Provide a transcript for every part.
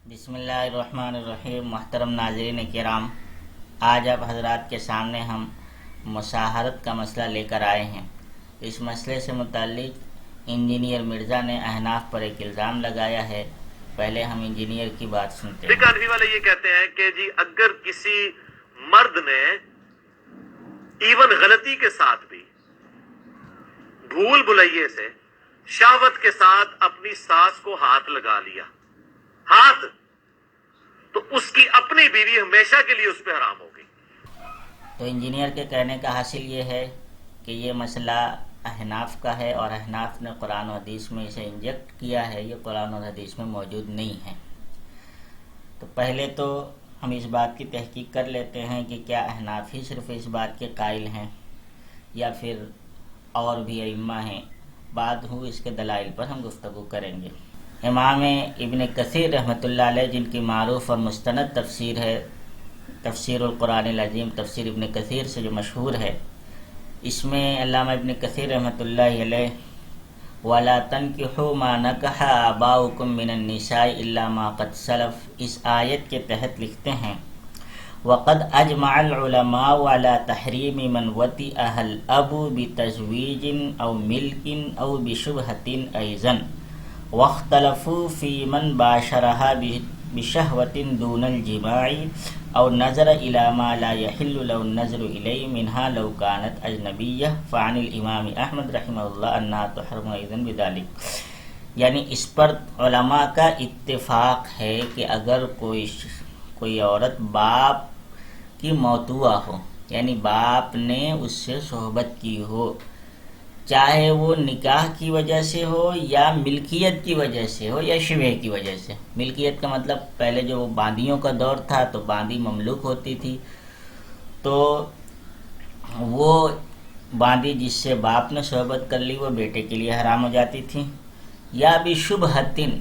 بسم اللہ الرحمن الرحیم۔ محترم ناظرین کرام، آج آپ حضرات کے سامنے ہم مشاہرت کا مسئلہ لے کر آئے ہیں۔ اس مسئلے سے متعلق انجینئر مرزا نے احناف پر ایک الزام لگایا ہے۔ پہلے ہم انجینئر کی بات سنتے ہیں۔ فقہ حنفی والے یہ کہتے ہیں کہ جی اگر کسی مرد نے ایون غلطی کے ساتھ بھی بھول بھلائیے سے شہوت کے ساتھ اپنی ساس کو ہاتھ لگا لیا، ہاتھ، تو اس کی اپنی بیوی ہمیشہ کے لیے اس پہ حرام ہوگی۔ تو انجینئر کے کہنے کا حاصل یہ ہے کہ یہ مسئلہ احناف کا ہے اور احناف نے قرآن و حدیث میں اسے انجیکٹ کیا ہے، یہ قرآن و حدیث میں موجود نہیں ہے۔ تو پہلے تو ہم اس بات کی تحقیق کر لیتے ہیں کہ کیا احناف ہی صرف اس بات کے قائل ہیں یا پھر اور بھی ائمہ ہیں۔ بعد ہو اس کے دلائل پر ہم گفتگو کریں گے۔ امام ابن کثیر رحمۃ اللہ علیہ، جن کی معروف اور مستند تفسیر ہے تفسیر القرآن العظیم، تفسیر ابن کثیر سے جو مشہور ہے، اس میں علامہ ابن کثیر رحمۃ اللہ علیہ وَلَا تَنْكِحُوا مَا نَكَحَ آبَاؤُكُم مِّنَ النِّسَاءِ إِلَّا مَا قَدْ سَلَفَ، اس آیت کے تحت لکھتے ہیں وَقَدْ أَجْمَعَ الْعُلَمَاءُ عَلَى تَحْرِيمِ مَنْ وَطِئَهَا الْأَبُ بِتَزْوِيجٍ أَوْ مِلْكٍ أَوْ بِشُبْهَةٍ أَيْضًا واختلفوا في من باشرها بشهوة دون الجماع أو نظر إلى ما لا يحل له النظر إليه منها لو كانت أجنبية فعن الإمام أحمد رحمه الله أنها تحرم أيضا بذلك۔ یعنی اس پر علماء کا اتفاق ہے کہ اگر کوئی عورت باپ کی موتوا ہو، یعنی باپ نے اس سے صحبت کی ہو، چاہے وہ نکاح کی وجہ سے ہو یا ملکیت کی وجہ سے ہو یا شبہ کی وجہ سے۔ ملکیت کا مطلب پہلے جو باندیوں کا دور تھا تو باندی مملوک ہوتی تھی، تو وہ باندی جس سے باپ نے صحبت کر لی وہ بیٹے کے لیے حرام ہو جاتی تھی، یا بھی شبہتن،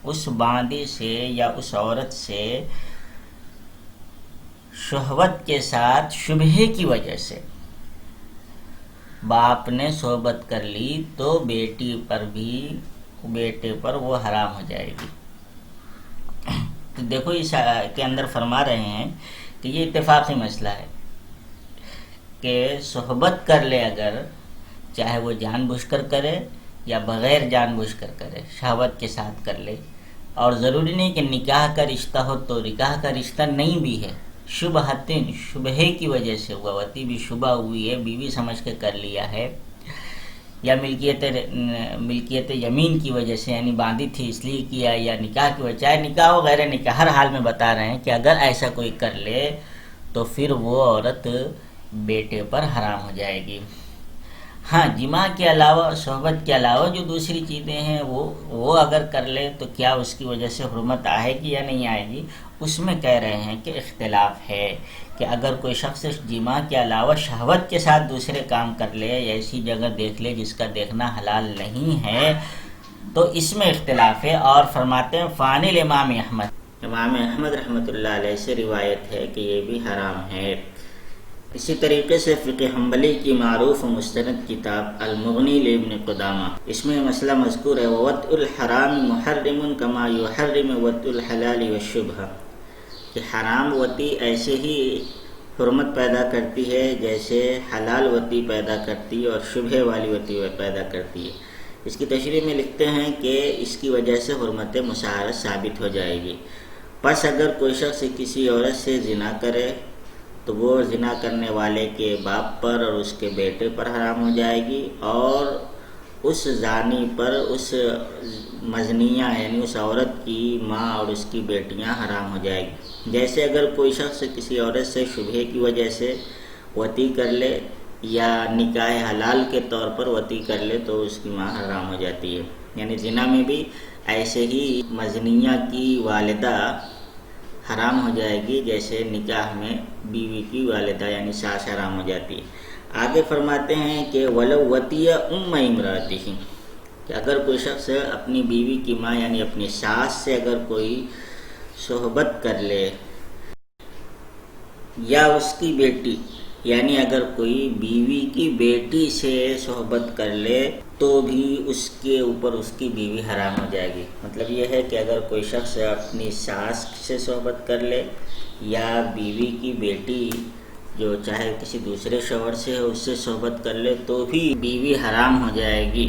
اس باندی سے یا اس عورت سے شہوت کے ساتھ شبہے کی وجہ سے باپ نے صحبت کر لی تو بیٹے پر وہ حرام ہو جائے گی۔ تو دیکھو اس کے اندر فرما رہے ہیں کہ یہ اتفاقی مسئلہ ہے کہ صحبت کر لے، اگر چاہے وہ جان بوجھ کر کرے یا بغیر جان بوجھ کر کرے، شہوت کے ساتھ کر لے، اور ضروری نہیں کہ نکاح کا رشتہ ہو، تو نکاح کا رشتہ نہیں بھی ہے، شبہتن، شبہے کی وجہ سے ہوا، وتی بھی شبہ ہوئی ہے، بیوی سمجھ کے کر لیا ہے، یا ملکیت یمین کی وجہ سے، یعنی باندھی تھی اس لیے کیا، یا نکاح کی وجہ، چاہے نکاح ہو غیر نکاح، ہر حال میں بتا رہے ہیں کہ اگر ایسا کوئی کر لے تو پھر وہ عورت بیٹے پر حرام ہو جائے گی۔ ہاں، جماع کے علاوہ، صحبت کے علاوہ جو دوسری چیزیں ہیں وہ اگر کر لے تو کیا اس کی وجہ سے حرمت آئے گی یا نہیں آئے گی، اس میں کہہ رہے ہیں کہ اختلاف ہے کہ اگر کوئی شخص جماع کے علاوہ شہوت کے ساتھ دوسرے کام کر لے یا ایسی جگہ دیکھ لے جس کا دیکھنا حلال نہیں ہے تو اس میں اختلاف ہے، اور فرماتے ہیں فعن الامام احمد، امام احمد رحمۃ اللہ علیہ سے روایت ہے کہ یہ بھی حرام ہے۔ اسی طریقے سے فقہ حنبلی کی معروف و مستند کتاب المغنی لابن قدامہ، اس میں مسئلہ مذکور ہے وَوَطْءُ الْحَرَامِ مُحَرِّمٌ كَمَا يُحَرِّمُ وَطْءُ الْحَلَالِ وَالشُّبْهَةِ، کہ حرام وطی ایسے ہی حرمت پیدا کرتی ہے جیسے حلال وطی پیدا کرتی ہے اور شبہ والی وطی پیدا کرتی ہے۔ اس کی تشریح میں لکھتے ہیں کہ اس کی وجہ سے حرمت مشاہرت ثابت ہو جائے گی۔ پس اگر کوئی شخص کسی عورت سے زنا کرے تو وہ زنا کرنے والے کے باپ پر اور اس کے بیٹے پر حرام ہو جائے گی، اور اس زانی پر اس مزنیہ یعنی اس عورت کی ماں اور اس کی بیٹیاں حرام ہو جائے گی۔ جیسے اگر کوئی شخص کسی عورت سے شبہے کی وجہ سے وطی کر لے یا نکاح حلال کے طور پر وطی کر لے تو اس کی ماں حرام ہو جاتی ہے۔ یعنی زنا میں بھی ایسے ہی مزنیہ کی والدہ حرام ہو جائے گی جیسے نکاح میں بیوی کی والدہ یعنی ساس حرام ہو جاتی ہے۔ آگے فرماتے ہیں کہ وَلَوْ وَطِيَ أُمَّ امْرَأَتِهِ، کہ اگر کوئی شخص اپنی بیوی کی ماں یعنی اپنی ساس سے اگر کوئی صحبت کر لے یا اس کی بیٹی یعنی اگر کوئی بیوی کی بیٹی سے صحبت کر لے تو بھی اس کے اوپر اس کی بیوی حرام ہو جائے گی۔ مطلب یہ ہے کہ اگر کوئی شخص اپنی ساس سے صحبت کر لے یا بیوی کی بیٹی جو چاہے کسی دوسرے شوہر سے ہے اس سے صحبت کر لے تو بھی بیوی حرام ہو جائے گی۔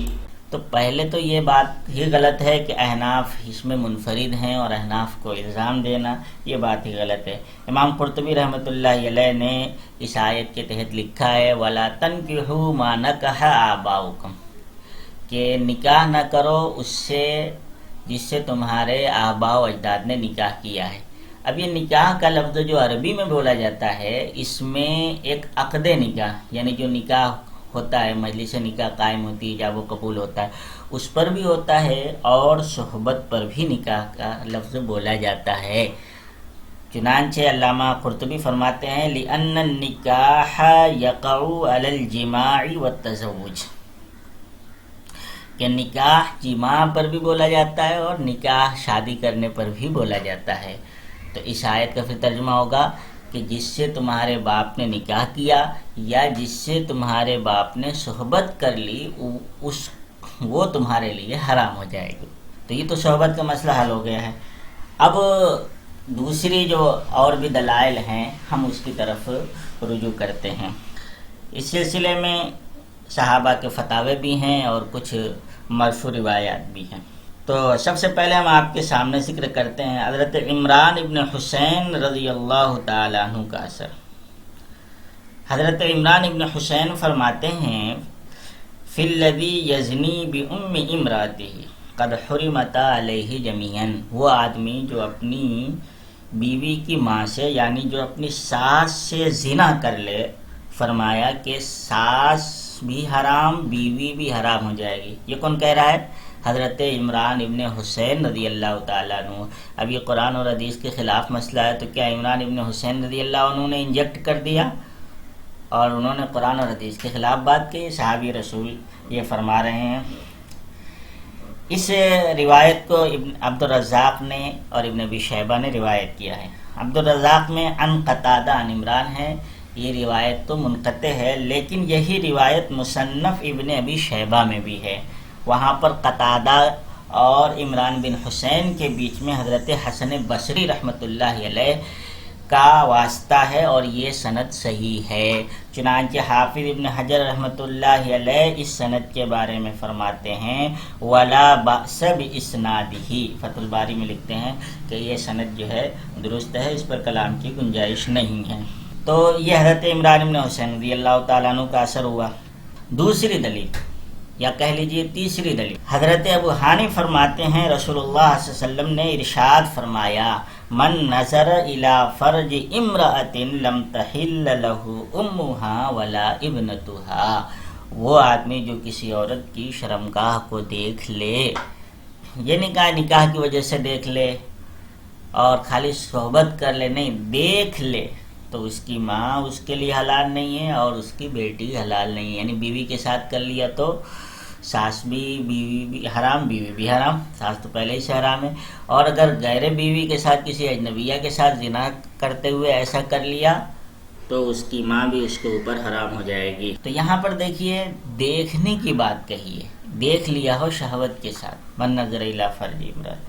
تو پہلے تو یہ بات ہی غلط ہے کہ احناف اس میں منفرد ہیں اور احناف کو الزام دینا یہ بات ہی غلط ہے۔ امام قرطبی رحمۃ اللہ علیہ نے اس آیت کے تحت لکھا ہے وَلَا تَنْكِحُوا مَا نَكَحَ آبَاؤُكُمْ، کہ نکاح نہ کرو اس سے جس سے تمہارے آباء و اجداد نے نکاح کیا ہے۔ اب یہ نکاح کا لفظ جو عربی میں بولا جاتا ہے اس میں ایک عقد نکاح یعنی جو نکاح ہوتا ہے، مجلس نکاح قائم ہوتی ہے جب وہ قبول ہوتا ہے اس پر بھی ہوتا ہے اور صحبت پر بھی نکاح کا لفظ بولا جاتا ہے۔ چنانچہ علامہ قرطبی فرماتے ہیں لِأَنَّ النِّكَاحَ يَقَعُ عَلَى الْجِمَاعِ وَالتَّزَوُّجِ، کہ نکاح جماع پر بھی بولا جاتا ہے اور نکاح شادی کرنے پر بھی بولا جاتا ہے۔ تو اس آیت کا پھر ترجمہ ہوگا کہ جس سے تمہارے باپ نے نکاح کیا یا جس سے تمہارے باپ نے صحبت کر لی وہ تمہارے لیے حرام ہو جائے گی۔ تو یہ تو صحبت کا مسئلہ حل ہو گیا ہے۔ اب دوسری جو اور بھی دلائل ہیں ہم اس کی طرف رجوع کرتے ہیں۔ اس سلسلے میں صحابہ کے فتاوے بھی ہیں اور کچھ مرفوع روایات بھی ہیں۔ تو سب سے پہلے ہم آپ کے سامنے ذکر کرتے ہیں حضرت عمران ابن حسین رضی اللہ تعالیٰ عنہ کا اثر۔ حضرت عمران ابن حسین فرماتے ہیں فی الذی یزنی بأم امرأتہ قد حرمتا علیہ جمیعا، وہ آدمی جو اپنی بیوی کی ماں سے یعنی جو اپنی ساس سے زنا کر لے، فرمایا کہ ساس بھی حرام بیوی بھی حرام ہو جائے گی۔ یہ کون کہہ رہا ہے؟ حضرت عمران ابن حسین رضی اللہ تعالیٰ عنہ۔ اب یہ قرآن اور حدیث کے خلاف مسئلہ ہے تو کیا عمران ابن حسین رضی اللہ عنہ نے انجیکٹ کر دیا اور انہوں نے قرآن اور حدیث کے خلاف بات کی؟ صحابی رسول یہ فرما رہے ہیں۔ اس روایت کو ابن عبدالرزاق نے اور ابن ابی شیبہ نے روایت کیا ہے۔ عبدالرزاق میں عن قتادہ عن عمران ہے، یہ روایت تو منقطع ہے لیکن یہی روایت مصنف ابن ابی شیبہ میں بھی ہے۔ وہاں پر قتادہ اور عمران بن حسین کے بیچ میں حضرت حسن بصری رحمۃ اللہ علیہ کا واسطہ ہے اور یہ سند صحیح ہے۔ چنانچہ حافظ ابن حجر رحمۃ اللہ علیہ اس سند کے بارے میں فرماتے ہیں وَلَا بَأْسَ بِإِسْنَادِهِ، فتح الباری میں لکھتے ہیں کہ یہ سند جو ہے درست ہے، اس پر کلام کی گنجائش نہیں ہے۔ تو یہ حضرت عمران بن حسین رضی اللہ تعالیٰ عنہ کا اثر ہوا۔ دوسری دلیل یا کہہ لیجئے تیسری دلیل، حضرت ابو حانف فرماتے ہیں رسول اللہ صلی اللہ علیہ وسلم نے ارشاد فرمایا من نظر الی فرج امرأۃ لم تحل له امها ولا ابنتها، وہ آدمی جو کسی عورت کی شرمگاہ کو دیکھ لے، یہ نکاح کی وجہ سے دیکھ لے اور خالی صحبت کر لے، نہیں دیکھ لے، تو اس کی ماں اس کے لیے حلال نہیں ہے اور اس کی بیٹی حلال نہیں ہے۔ یعنی بیوی کے ساتھ کر لیا تو ساس بھی بیوی بھی حرام، بیوی بھی حرام، ساس تو پہلے ہی سے حرام ہے، اور اگر غیر بیوی کے ساتھ کسی اجنبیہ کے ساتھ زنا کرتے ہوئے ایسا کر لیا تو اس کی ماں بھی اس کے اوپر حرام ہو جائے گی۔ تو یہاں پر دیکھیے دیکھنے کی بات کہی ہے، دیکھ لیا ہو شہوت کے ساتھ، من نظر الی فرج امرأۃ،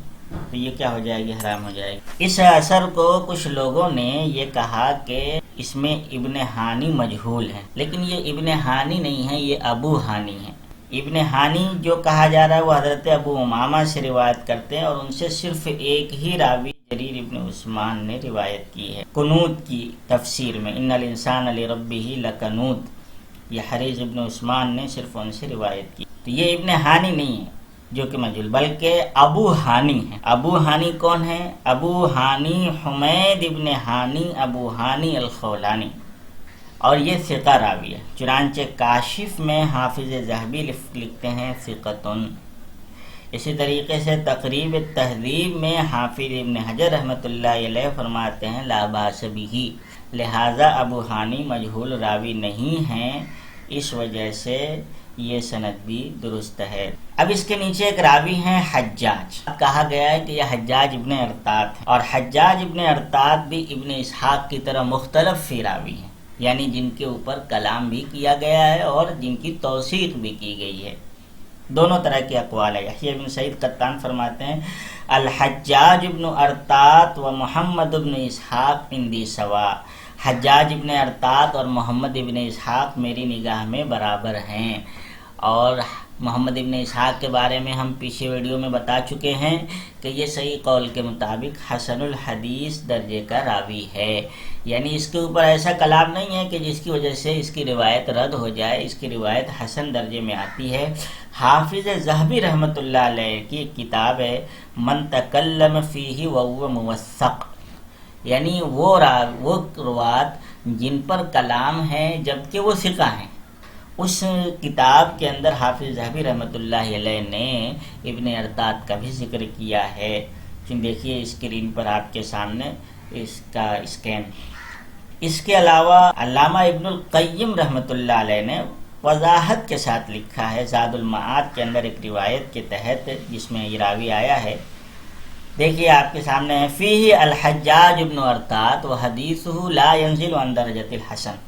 تو یہ کیا ہو جائے گی؟ حرام ہو جائے گی۔ اس اثر کو کچھ لوگوں نے یہ کہا کہ اس میں ابن ہانی مجہول ہے، لیکن یہ ابن ہانی نہیں ہے، یہ ابو ہانی ہے۔ ابن ہانی جو کہا جا رہا ہے وہ حضرت ابو امامہ سے روایت کرتے ہیں اور ان سے صرف ایک ہی راوی جریر ابن عثمان نے روایت کی ہے قنوت کی تفسیر میں، ان الانسان لربہ لکنوت، یہ حریز ابن عثمان نے صرف ان سے روایت کی۔ تو یہ ابن ہانی نہیں ہے جو کہ مجہول، بلکہ ابو ہانی ہے۔ ابو ہانی کون ہے؟ ابو ہانی حمید ابن ہانی ابو ہانی الخولانی، اور یہ ثقہ راوی ہے۔ چنانچہ کاشف میں حافظ ذہبی لکھتے ہیں ثقۃن۔ اسی طریقے سے تقریب التہذیب میں حافظ ابن حجر رحمۃ اللہ علیہ فرماتے ہیں لا باس بہ، لہذا ابو ہانی مجہول راوی نہیں ہیں، اس وجہ سے یہ سند بھی درست ہے۔ اب اس کے نیچے ایک راوی ہیں حجاج، کہا گیا ہے کہ یہ حجاج ابن ارطاط ہے، اور حجاج ابن ارطاط بھی ابن اسحاق کی طرح مختلف فی راوی ہیں۔ یعنی جن کے اوپر کلام بھی کیا گیا ہے اور جن کی توثیق بھی کی گئی ہے، دونوں طرح کے اقوال ہے۔ یحییٰ بن سعید قطان فرماتے ہیں الحجاج ابن ارطاط و محمد ابن اسحاق عندی سوا، حجاج ابن ارطاط اور محمد ابن اسحاق میری نگاہ میں برابر ہیں۔ اور محمد ابن اسحاق کے بارے میں ہم پیچھے ویڈیو میں بتا چکے ہیں کہ یہ صحیح قول کے مطابق حسن الحدیث درجے کا راوی ہے، یعنی اس کے اوپر ایسا کلام نہیں ہے کہ جس کی وجہ سے اس کی روایت رد ہو جائے، اس کی روایت حسن درجے میں آتی ہے۔ حافظ ذہبی رحمۃ اللہ علیہ کی ایک کتاب ہے من تکلم فیہ وہو موثق، یعنی وہ روات جن پر کلام ہے جبکہ وہ ثقہ ہیں۔ اس کتاب کے اندر حافظ ذہبی رحمۃ اللہ علیہ نے ابن ارطاط کا بھی ذکر کیا ہے۔ دیکھیے اسکرین پر آپ کے سامنے اس کا اسکین۔ اس کے علاوہ علامہ ابن القیم رحمۃ اللہ علیہ نے وضاحت کے ساتھ لکھا ہے زاد المعاد کے اندر ایک روایت کے تحت جس میں یہ راوی آیا ہے، دیکھیے آپ کے سامنے ہے فیہ الحجاج ابن ارطاط وحدیثہ لا ينزل عن درجۃ الحسن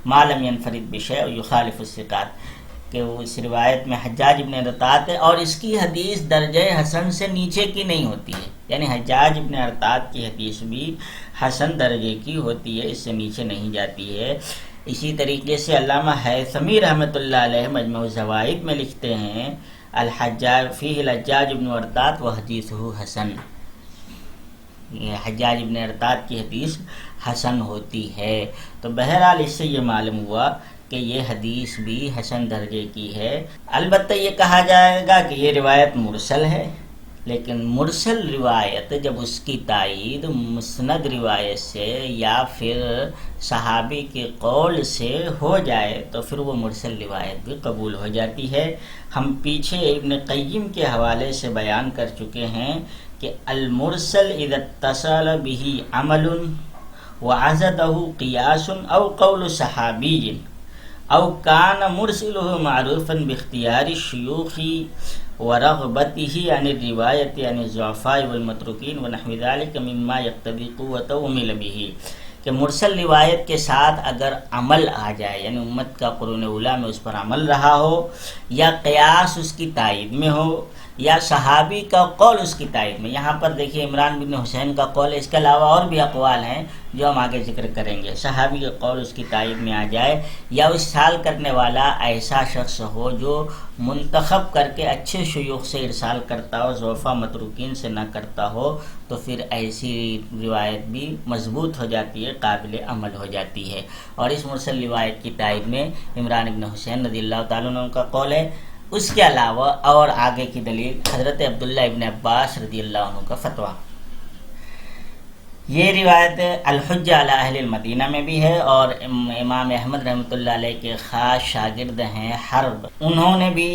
ما لم ينفرد بشیء یخالف الثقات، کہ وہ اس روایت میں حجاج ابن ارطاط ہے اور اس کی حدیث درجہ حسن سے نیچے کی نہیں ہوتی ہے، یعنی حجاج ابن ارطاط کی حدیث بھی حسن درجے کی ہوتی ہے، اس سے نیچے نہیں جاتی ہے۔ اسی طریقے سے علامہ ہیثمی رحمۃ اللہ علیہ مجموع الزوائد میں لکھتے ہیں الحجاج فیہ الحجاج ابن ارطاط وحدیثہ حسن، یہ حجاج ابن ارطاط کی حدیث حسن ہوتی ہے۔ تو بہرحال اس سے یہ معلوم ہوا کہ یہ حدیث بھی حسن درجے کی ہے۔ البتہ یہ کہا جائے گا کہ یہ روایت مرسل ہے، لیکن مرسل روایت جب اس کی تائید مسند روایت سے یا پھر صحابی کے قول سے ہو جائے تو پھر وہ مرسل روایت بھی قبول ہو جاتی ہے۔ ہم پیچھے ابن قیم کے حوالے سے بیان کر چکے ہیں کہ المرسل اذا اتصل به عمل وعزده قیاس او قول صحابی او کان مرسله معروفا باختیار الشیوخ ورغبته عن الروایت عن الضعفاء والمتروکین ونحو ذلك مما یقتضی قوة عمل به، کہ مرسل روایت کے ساتھ اگر عمل آ جائے، یعنی امت کا قرون اولیٰ میں اس پر عمل رہا ہو، یا قیاس اس کی تائید میں ہو، یا صحابی کا قول اس کی تائید میں۔ یہاں پر دیکھیے عمران بن حسین کا قول ہے، اس کے علاوہ اور بھی اقوال ہیں جو ہم آگے ذکر کریں گے۔ صحابی کا قول اس کی تائید میں آ جائے، یا ارسال کرنے والا ایسا شخص ہو جو منتخب کر کے اچھے شیوخ سے ارسال کرتا ہو، ضعفاء متروکین سے نہ کرتا ہو، تو پھر ایسی روایت بھی مضبوط ہو جاتی ہے، قابل عمل ہو جاتی ہے۔ اور اس مرسل روایت کی تائید میں عمران بن حسین رضی اللہ تعالیٰ عنہ کا قول ہے۔ اس کے علاوہ اور آگے کی دلیل حضرت عبداللہ ابن عباس رضی اللہ عنہ کا فتویٰ۔ یہ روایت الحجہ علی اہل المدینہ میں بھی ہے، اور امام احمد رحمۃ اللہ علیہ کے خاص شاگرد ہیں حرب، انہوں نے بھی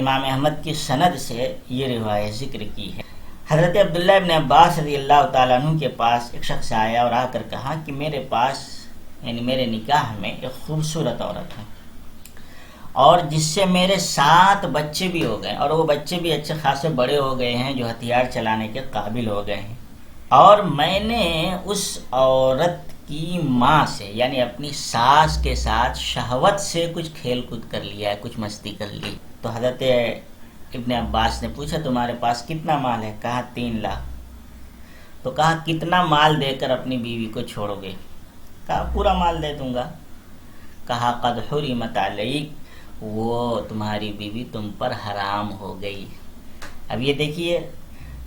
امام احمد کی سند سے یہ روایت ذکر کی ہے۔ حضرت عبداللہ ابن عباس رضی اللہ تعالیٰ عنہ کے پاس ایک شخص آیا اور آ کر کہا کہ میرے پاس یعنی میرے نکاح میں ایک خوبصورت عورت ہے، اور جس سے میرے 7 بچے بھی ہو گئے، اور وہ بچے بھی اچھے خاصے بڑے ہو گئے ہیں جو ہتھیار چلانے کے قابل ہو گئے ہیں، اور میں نے اس عورت کی ماں سے یعنی اپنی ساس کے ساتھ شہوت سے کچھ کھیل کود کر لیا ہے، کچھ مستی کر لی۔ تو حضرت ابن عباس نے پوچھا تمہارے پاس کتنا مال ہے؟ کہا 3 لاکھ۔ تو کہا کتنا مال دے کر اپنی بیوی کو چھوڑو گے؟ کہا پورا مال دے دوں گا۔ کہا قد حرمت علیک، وہ تمہاری بیوی تم پر حرام ہو گئی۔ اب یہ دیکھیے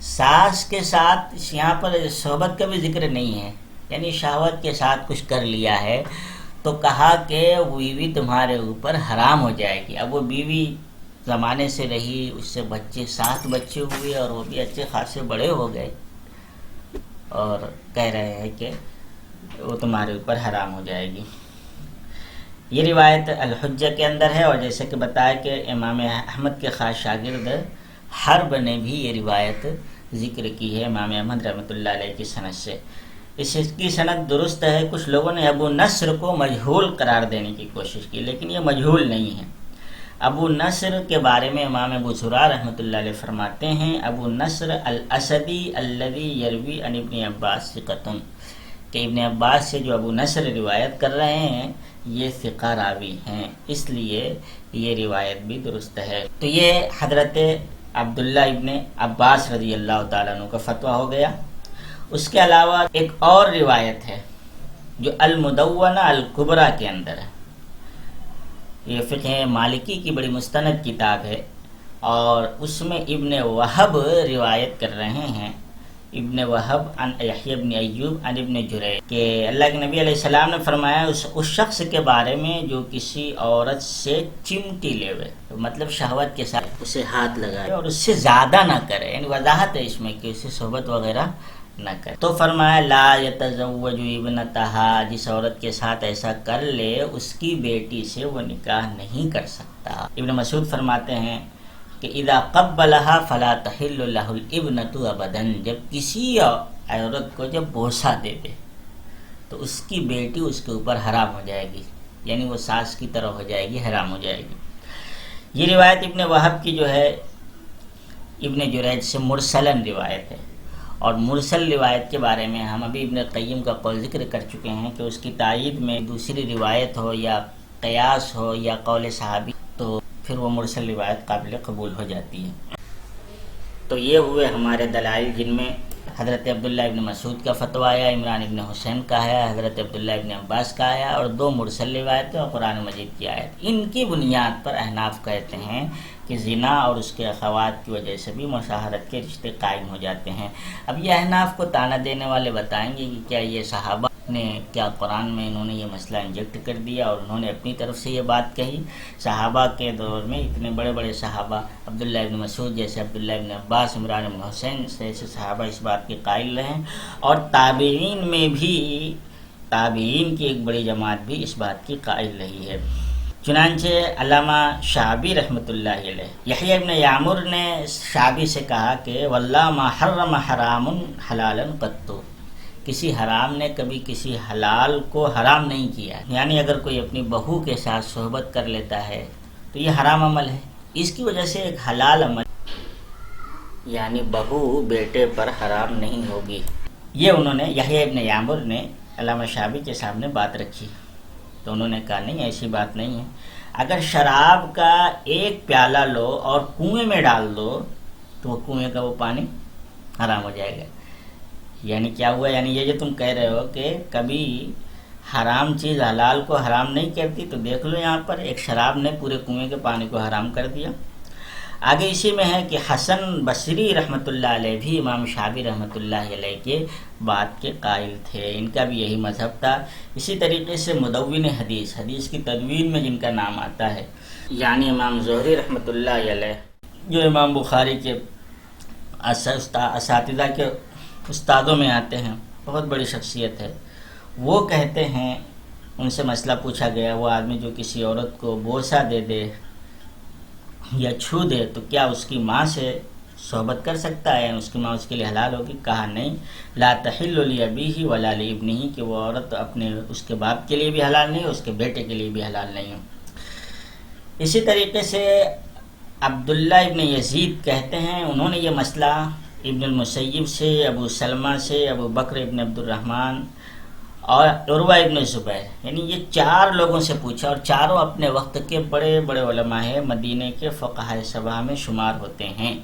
ساس کے ساتھ یہاں پر صحبت کا بھی ذکر نہیں ہے، یعنی شہوت کے ساتھ کچھ کر لیا ہے، تو کہا کہ بیوی تمہارے اوپر حرام ہو جائے گی۔ اب وہ بیوی زمانے سے رہی، اس سے بچے 7 بچے ہوئے اور وہ بھی اچھے خاصے بڑے ہو گئے، اور کہہ رہے ہیں کہ وہ تمہارے اوپر حرام ہو جائے گی۔ یہ روایت الحجہ کے اندر ہے، اور جیسے کہ بتایا کہ امام احمد کے خاص شاگرد حرب نے بھی یہ روایت ذکر کی ہے امام احمد رحمۃ اللہ علیہ کی سند سے۔ اس کی سند درست ہے۔ کچھ لوگوں نے ابو نصر کو مجہول قرار دینے کی کوشش کی، لیکن یہ مجہول نہیں ہے۔ ابو نصر کے بارے میں امام ابو زرع رحمۃ اللہ علیہ فرماتے ہیں ابو نصر الاسدی الذی یروی عن ابن عباس ثقۃ، کہ ابن عباس سے جو ابو نصر روایت کر رہے ہیں یہ ثقہ راوی ہیں، اس لیے یہ روایت بھی درست ہے۔ تو یہ حضرت عبداللہ ابن عباس رضی اللہ تعالیٰ عنہ کا فتویٰ ہو گیا۔ اس کے علاوہ ایک اور روایت ہے جو المدونہ الکبریٰ کے اندر ہے، یہ فقہ مالکی کی بڑی مستند کتاب ہے، اور اس میں ابن وہب روایت کر رہے ہیں، ابن وہب عن یحییٰ بن ایوب عن ابن جریج، کہ اللہ کے نبی علیہ السلام نے فرمایا اس شخص کے بارے میں جو کسی عورت سے چمٹی لے ہوئے، مطلب شہوت کے ساتھ اسے ہاتھ لگائے اور اس سے زیادہ نہ کرے، یعنی وضاحت ہے اس میں کہ اسے صحبت وغیرہ نہ کرے، تو فرمایا لا یتزوج ابنتہا، جس عورت کے ساتھ ایسا کر لے اس کی بیٹی سے وہ نکاح نہیں کر سکتا۔ ابن مسعود فرماتے ہیں کہ اذا قبلہا فلا تحل لہ الابنۃ ابدا، جب کسی عورت کو جب بوسہ دے دے تو اس کی بیٹی اس کے اوپر حرام ہو جائے گی، یعنی وہ ساس کی طرح ہو جائے گی، حرام ہو جائے گی۔ یہ روایت ابن وہب کی جو ہے ابن جریج سے مرسلن روایت ہے، اور مرسل روایت کے بارے میں ہم ابھی ابن قیم کا قول ذکر کر چکے ہیں کہ اس کی تائید میں دوسری روایت ہو یا قیاس ہو یا قول صحابی تو پھر وہ مرسل روایت قابل قبول ہو جاتی ہے۔ تو یہ ہوئے ہمارے دلائل، جن میں حضرت عبداللہ ابن مسعود کا فتویٰ آیا، عمران ابن حسین کا ہے، حضرت عبداللہ ابن عباس کا آیا، اور 2 مرسل روایتیں اور قرآن مجید کی آیت۔ ان کی بنیاد پر احناف کہتے ہیں کہ زنا اور اس کے اخوات کی وجہ سے بھی مشاہرت کے رشتے قائم ہو جاتے ہیں۔ اب یہ احناف کو طعنہ دینے والے بتائیں گے کہ کیا یہ صحابہ نے کیا قرآن میں انہوں نے یہ مسئلہ انجیکٹ کر دیا اور انہوں نے اپنی طرف سے یہ بات کہی؟ صحابہ کے دور میں اتنے بڑے بڑے صحابہ، عبداللہ ابن مسعود جیسے، عبداللہ ابن عباس، عمران ابن حسین جیسے صحابہ اس بات کے قائل رہے، اور تابعین میں بھی تابعین کی ایک بڑی جماعت بھی اس بات کی قائل رہی ہے۔ چنانچہ علامہ شعبی رحمۃ اللہ علیہ، یحییٰ ابن یعمر نے شعبی سے کہا کہ واللہ ما حرم حرام حلالا قط، کسی حرام نے کبھی کسی حلال کو حرام نہیں کیا، یعنی اگر کوئی اپنی بہو کے ساتھ صحبت کر لیتا ہے تو یہ حرام عمل ہے، اس کی وجہ سے ایک حلال عمل یعنی بہو بیٹے پر حرام نہیں ہوگی۔ یہ انہوں نے یحییٰ ابن یعمر نے علامہ شعبی کے سامنے بات رکھی، تو انہوں نے کہا نہیں، ایسی بات نہیں ہے، اگر شراب کا ایک پیالہ لو اور کنویں میں ڈال دو تو وہ کنویں کا وہ پانی حرام ہو جائے گا۔ یعنی کیا ہوا؟ یعنی یہ جو تم کہہ رہے ہو کہ کبھی حرام چیز حلال کو حرام نہیں کرتی، تو دیکھ لو یہاں پر ایک شراب نے پورے کنویں کے پانی کو حرام کر دیا۔ آگے اسی میں ہے کہ حسن بصری رحمۃ اللہ علیہ بھی امام شعبی رحمۃ اللہ علیہ کے بات کے قائل تھے، ان کا بھی یہی مذہب تھا۔ اسی طریقے سے مدون حدیث، حدیث کی تدوین میں جن کا نام آتا ہے، یعنی امام زہری رحمۃ اللہ علیہ، جو امام بخاری کے اساتذہ کے استادوں میں آتے ہیں، بہت بڑی شخصیت ہے، وہ کہتے ہیں، ان سے مسئلہ پوچھا گیا، وہ آدمی جو کسی عورت کو بوسہ دے دے یا چھو دے تو کیا اس کی ماں سے صحبت کر سکتا ہے؟ اس کی ماں اس کے لیے حلال ہوگی؟ کہا نہیں، لا تحل لابیہ ولا لابنہ، کہ وہ عورت اپنے اس کے باپ کے لیے بھی حلال نہیں، اس کے بیٹے کے لیے بھی حلال نہیں۔ اسی طریقے سے عبداللہ ابن یزید کہتے ہیں، انہوں نے یہ مسئلہ ابن المسیب سے، ابو سلمہ سے، ابو بکر ابن عبد الرحمن اور عروہ ابن زبیر، یعنی یہ 4 لوگوں سے پوچھا، اور چاروں اپنے وقت کے بڑے بڑے علماء ہیں، مدینہ کے فقہائے 7 میں شمار ہوتے ہیں،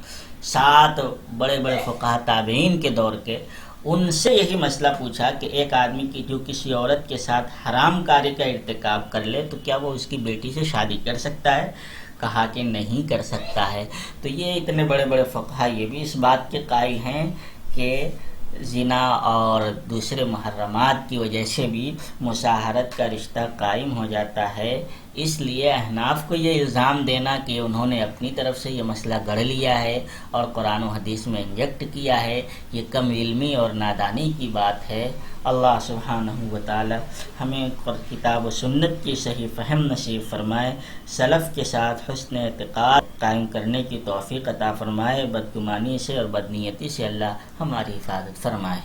7 بڑے بڑے فقہاء تابعین کے دور کے، ان سے یہی مسئلہ پوچھا کہ ایک آدمی کی جو کسی عورت کے ساتھ حرام کاری کا ارتکاب کر لے تو کیا وہ اس کی بیٹی سے شادی کر سکتا ہے؟ کہا کہ نہیں کر سکتا ہے۔ تو یہ اتنے بڑے بڑے فقہاء یہ بھی اس بات کے قائل ہیں کہ زنا اور دوسرے محرمات کی وجہ سے بھی مصاہرت کا رشتہ قائم ہو جاتا ہے، اس لیے احناف کو یہ الزام دینا کہ انہوں نے اپنی طرف سے یہ مسئلہ گڑھ لیا ہے اور قرآن و حدیث میں انجیکٹ کیا ہے، یہ کم علمی اور نادانی کی بات ہے۔ اللہ سبحانہ و تعالی ہمیں کتاب و سنت کی صحیح فہم نصیب فرمائے، سلف کے ساتھ حسن اعتقاد قائم کرنے کی توفیق عطا فرمائے، بدگمانی سے اور بدنیتی سے اللہ ہماری حفاظت فرمائے۔